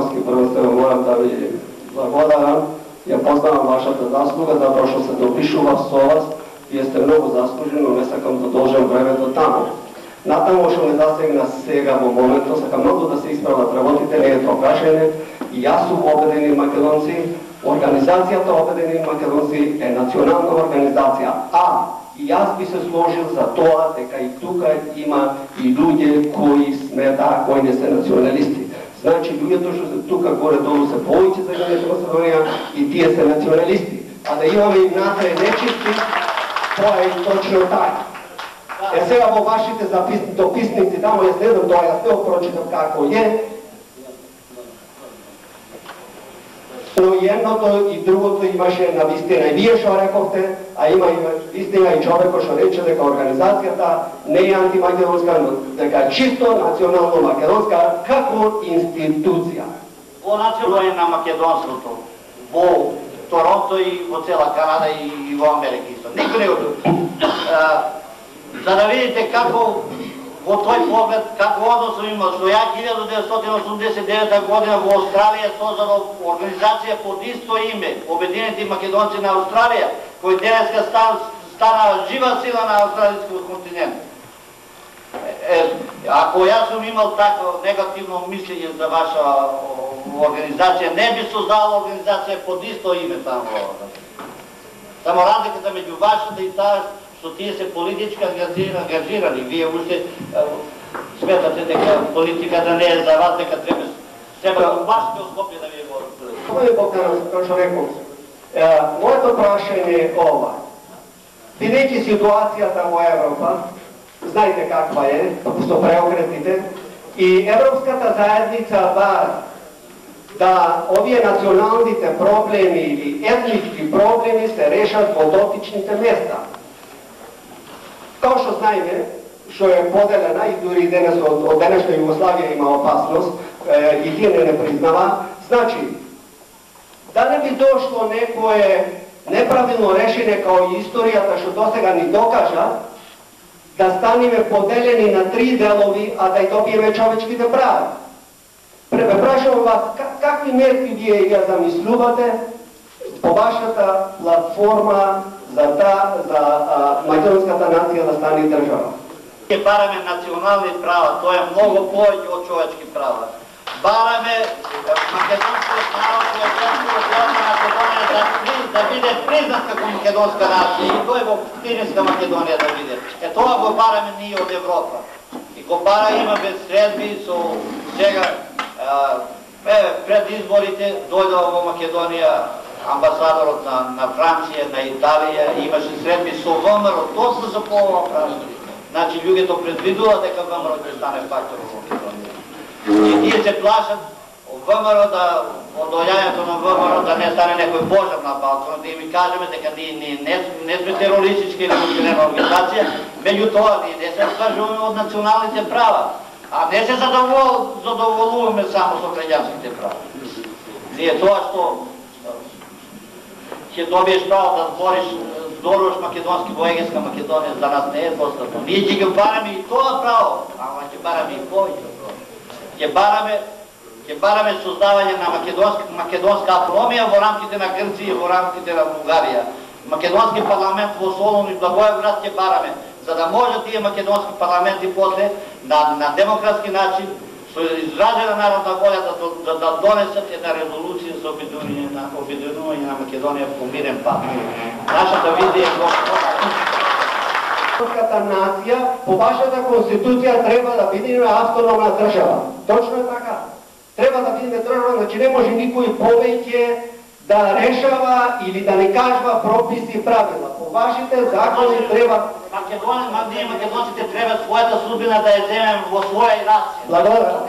Makedonski, prvenstveno moram da vi blagodaram. Ja poznavam vašата заслуга, zato što se допишува со вас, вие сте многу заслужени, но не сакам да должам времето таму. Натаму што ме засегна сега во моментот, сакам многу да се исправат работите, не е тоа прашање. И јас сум Обединени македонци, организацијата Обединени македонци е национална организација, и јас би се сложил за тоа дека и тука има и луѓе кои смета, кои не се националисти. Значи, луѓето што се тука горе-долу се повеќе за Македонија и тие се националисти. А да имаме и внатре нечисти, тоа е точно така. Сега во вашите дописници, тамо јас не знам тоа, јас не прочитам како е, но едното и другото имаше на вистина. И вие што рековте, а има и вистина и човеко што рече дека организацијата не е антимакедонска, но дека е чисто национално македонска како институција. Во национално на македонското, во Торонто и во цела Канада и во Америка исто. Никој не го за да видите како во тој поглед, како однос има, што ја 1989 година во Австралија создадов организација под исто име, Обединети македонци на Австралија, кој денеска стана жива сила на австралискиот континент. Ако јас сум имал такво негативно мислење за ваша организација, не би создала организација под исто име таму. Само разликата меѓу вашата и таа, што тие се политички ангажирани. Вие уште сметате дека политиката не е за вас, дека треба себе вашите Скопје да ви го... Кој Богдан, како што реков, моето прашање е ова. Бидејќи ситуацијата во Европа, знаете каква е, со преокретите, и Европската заедница бара да овие националните проблеми или етнички проблеми се решат во дотичните места. Као што знаеме, што е поделена и дури денес од денешна Југославија има опасност и тие не признава, значи, да не би дошло некое неправилно решение као историјата што досега ни докажа, да станеме поделени на 3 делови, а да и добиеме човечките права. Прашувам вас, какви мерки вие ја замислувате по вашата платформа за македонската нација да стане држава? Ке бараме национални права, тоа е многу повеќе од човечки права. Бараме македонскиот народ кој е на Македонија да биде признат како македонска нација и тој во Пиринска Македонија да биде. Тоа го бараме ние од Европа. И го бара имаме средби со сега пред изборите дојдоа во Македонија амбасадорот на Франција, на Италија, имаше средби со ВМРО, точно за по ова прашање. Значи, луѓето предвидува дека ВМРО ќе стане фактор во Македонија. И тие се плашат ВМРО да, од доаѓањето на ВМРО да не стане некој пожар на Балканот, да им кажеме дека ние не сме терористичка или муштирена организација, меѓутоа ние не се откажуваме од националните права, а не се задоволуваме само со граѓанските права. Ние тоа што ќе добиеш право да зборуваш македонски во Егејска Македонија, за нас не е достатно. Ние ќе ги бараме и тоа право, ама ќе бараме и повеќе право. Ќе бараме создавање на македонска автономија во рамките на Грција и во рамките на Бугарија. Македонски парламент во Солун и Благоевград ќе бараме, за да може тие македонски парламенти после на демократски начин со изразена народна волја да донесат една резолуција за обединување на Македонија по мирен пат. Нашата визија е Македонската нација по вашата конституција треба да биде автономна држава. Точно е така. Треба да биде држава, значи не може никој повеќе да решава или да не кажува прописи и правила. По вашите закони треба... Ние македонците треба својата судбина да ја земем во своја раце. Благодарам.